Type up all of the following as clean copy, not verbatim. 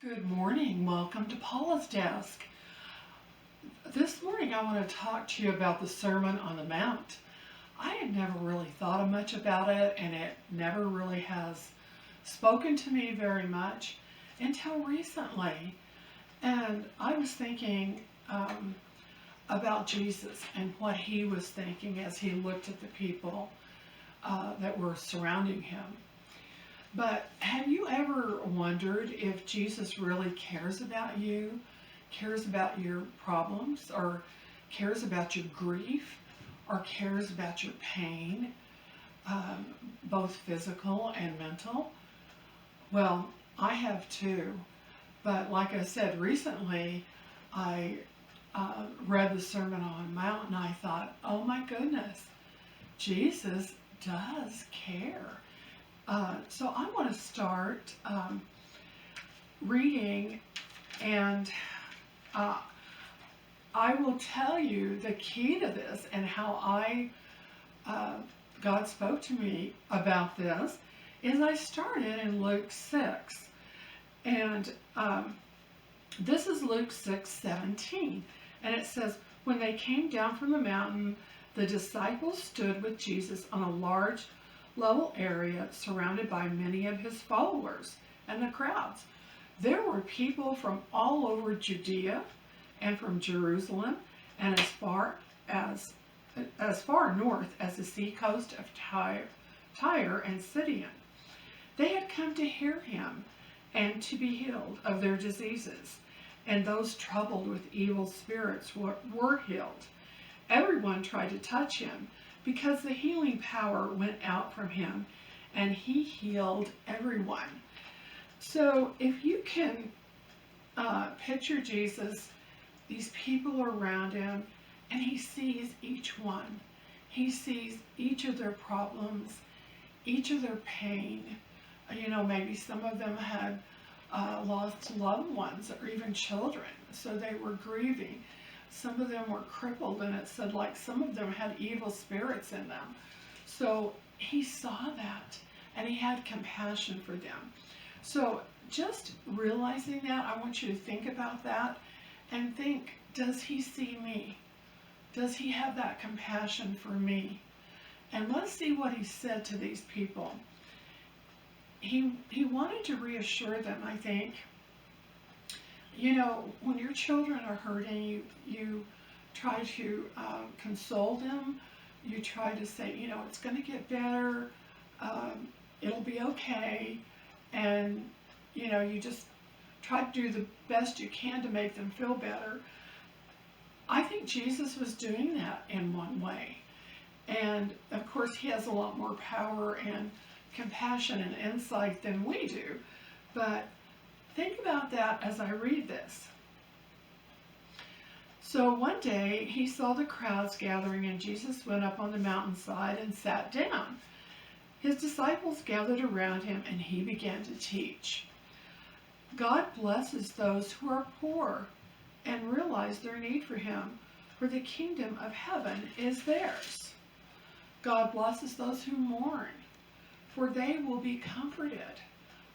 Good morning. Welcome to Paula's Desk. This morning I want to talk to you about the Sermon on the Mount. I had never really thought much about it, and it never really has spoken to me very much until recently. And I was thinking about Jesus and what he was thinking as he looked at the people that were surrounding him. But have you ever wondered if Jesus really cares about you, cares about your problems, or cares about your grief, or cares about your pain, both physical and mental? Well, I have too. But like I said, recently I read the Sermon on the Mount and I thought, oh my goodness, Jesus does care. So I want to start reading, and I will tell you the key to this and how God spoke to me about this is I started in Luke 6, and this is Luke 6:17, and it says, when they came down from the mountain, the disciples stood with Jesus on a large level area surrounded by many of his followers and the crowds. There were people from all over Judea and from Jerusalem and as far north as the seacoast of Tyre and Sidon. They had come to hear him and to be healed of their diseases, and those troubled with evil spirits were healed. Everyone tried to touch him, because the healing power went out from him, and he healed everyone. So if you can picture Jesus, these people are around him, and he sees each one. He sees each of their problems, each of their pain. Maybe some of them had lost loved ones or even children, so they were grieving. Some of them were crippled, and it said like some of them had evil spirits in them. So he saw that, and he had compassion for them. So just realizing that, I want you to think about that and think, does he see me? Does he have that compassion for me? And let's see what he said to these people. He wanted to reassure them, I think. When your children are hurting, you try to console them. You try to say, it's going to get better. It'll be okay. And, you just try to do the best you can to make them feel better. I think Jesus was doing that in one way. And, of course, he has a lot more power and compassion and insight than we do. But think about that as I read this. So one day he saw the crowds gathering, and Jesus went up on the mountainside and sat down. His disciples gathered around him, and he began to teach. God blesses those who are poor and realize their need for him, for the kingdom of heaven is theirs. God blesses those who mourn, for they will be comforted.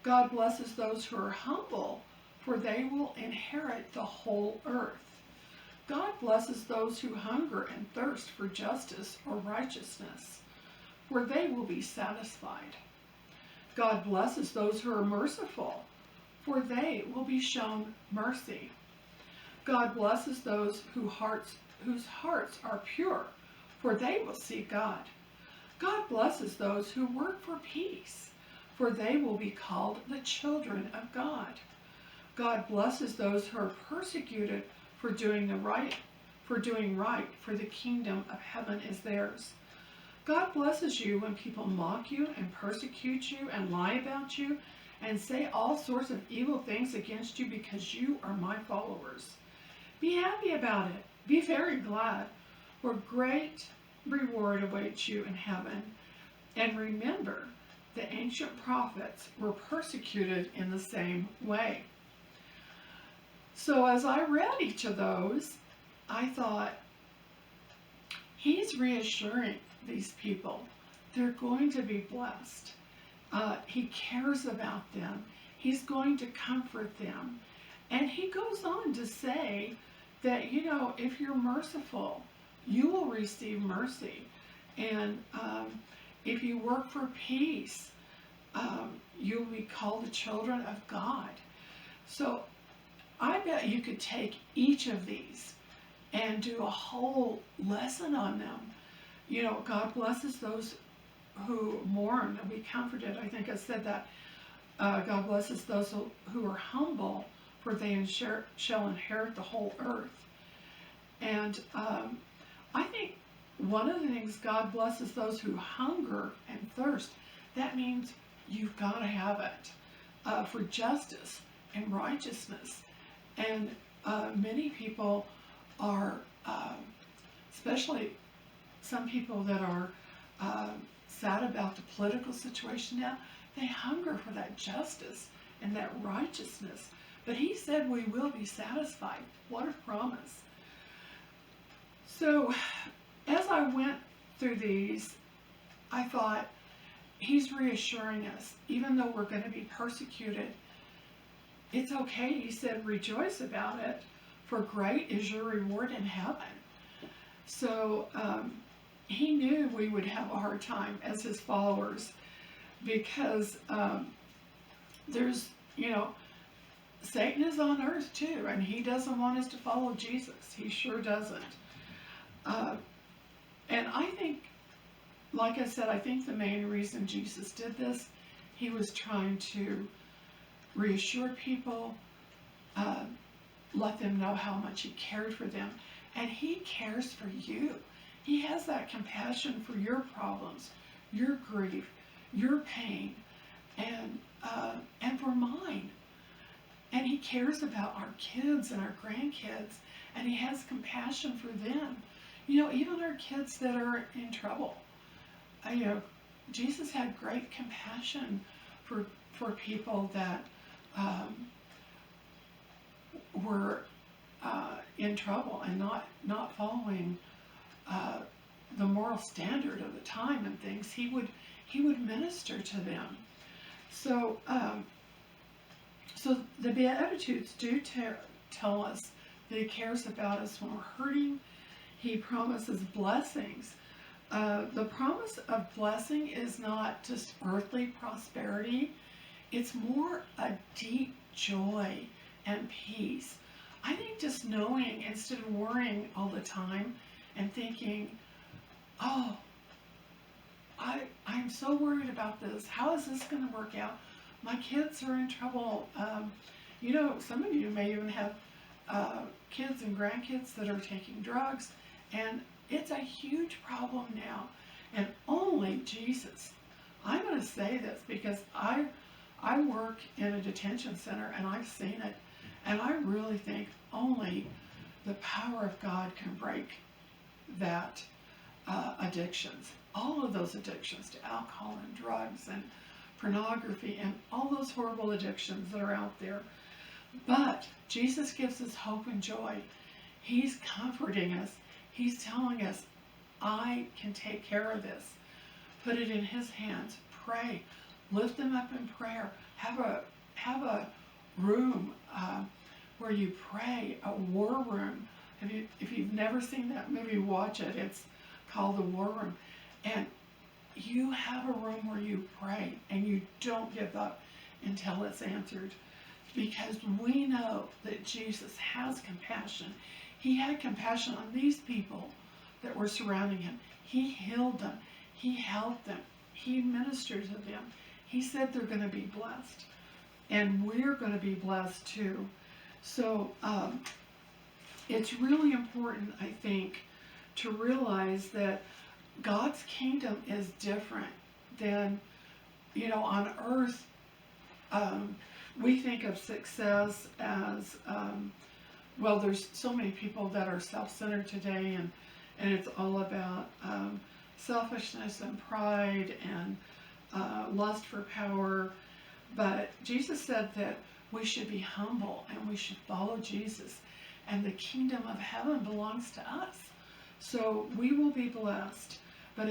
God blesses those who are humble, for they will inherit the whole earth. God blesses those who hunger and thirst for justice or righteousness, for they will be satisfied. God blesses those who are merciful, for they will be shown mercy. God blesses those whose hearts are pure, for they will see God. God blesses those who work for peace, for they will be called the children of God. God blesses those who are persecuted for doing right, for the kingdom of heaven is theirs. God blesses you when people mock you and persecute you and lie about you and say all sorts of evil things against you because you are my followers. Be happy about it. Be very glad, for great reward awaits you in heaven. And remember, the ancient prophets were persecuted in the same way. So as I read each of those, I thought, he's reassuring these people. They're going to be blessed. He cares about them. He's going to comfort them. And he goes on to say that, if you're merciful, you will receive mercy. And if you work for peace, you will be called the children of God. So I bet you could take each of these and do a whole lesson on them. God blesses those who mourn and be comforted. I think I said that. God blesses those who are humble, for they shall inherit the whole earth. And I think one of the things, God blesses those who hunger and thirst. That means you've got to have it for justice and righteousness. And many people are, especially some people that are sad about the political situation now, they hunger for that justice and that righteousness. But he said we will be satisfied. What a promise. So as I went through these, I thought, he's reassuring us, even though we're going to be persecuted, it's okay. He said, rejoice about it, for great is your reward in heaven. So he knew we would have a hard time as his followers, because there's, Satan is on earth too, and he doesn't want us to follow Jesus. He sure doesn't. And I think, like I said, I think the main reason Jesus did this, he was trying to reassure people, let them know how much he cared for them. And he cares for you. He has that compassion for your problems, your grief, your pain, and for mine. And he cares about our kids and our grandkids, and he has compassion for them. Even our kids that are in trouble. Jesus had great compassion for people that were in trouble and not following the moral standard of the time and things. He would minister to them. So the Beatitudes do tell us that he cares about us when we're hurting. He promises blessings. The promise of blessing is not just earthly prosperity. It's more a deep joy and peace. I think just knowing, instead of worrying all the time and thinking, oh, I'm so worried about this. How is this going to work out? My kids are in trouble. Some of you may even have kids and grandkids that are taking drugs, and it's a huge problem now. And only Jesus. I'm going to say this because I work in a detention center, and I've seen it, and I really think only the power of God can break that addictions. All of those addictions to alcohol and drugs and pornography and all those horrible addictions that are out there. But Jesus gives us hope and joy. He's comforting us. He's telling us, I can take care of this. Put it in his hands. Pray. Lift them up in prayer. Have a room where you pray, a war room. If you've never seen that movie, watch it. It's called The War Room. And you have a room where you pray, and you don't give up until it's answered. Because we know that Jesus has compassion. He had compassion on these people that were surrounding him. He healed them. He helped them. He ministered to them. He said they're going to be blessed. And we're going to be blessed too. So it's really important, I think, to realize that God's kingdom is different than, on earth. We think of success as, there's so many people that are self-centered today, and it's all about selfishness and pride and lust for power. But Jesus said that we should be humble and we should follow Jesus, and the kingdom of heaven belongs to us. So we will be blessed. But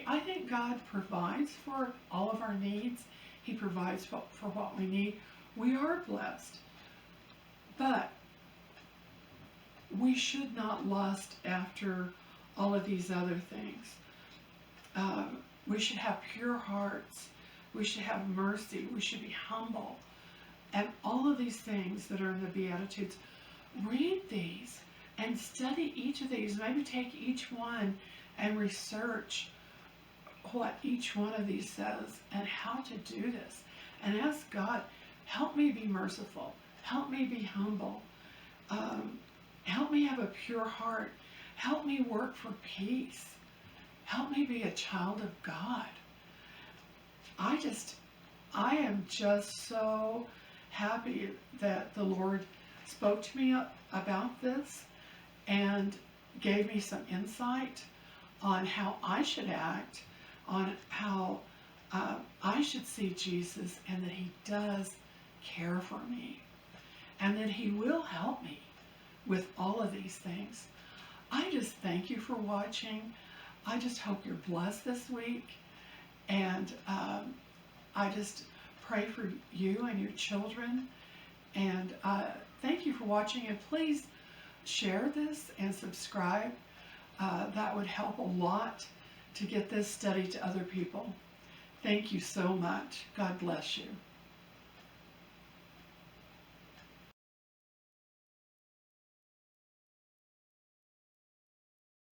I think God provides for all of our needs. He provides for what we need. We are blessed. But we should not lust after all of these other things. We should have pure hearts. We should have mercy. We should be humble. And all of these things that are in the Beatitudes, read these and study each of these. Maybe take each one and research what each one of these says and how to do this. And ask God, help me be merciful. Help me be humble. Help me have a pure heart. Help me work for peace. Help me be a child of God. I am just so happy that the Lord spoke to me about this and gave me some insight on how I should act, on how I should see Jesus, and that He does care for me, and that He will help me with all of these things. I just thank you for watching. I just hope you're blessed this week, and I just pray for you and your children, and thank you for watching, and please share this and subscribe. That would help a lot to get this study to other people. Thank you so much. God bless you.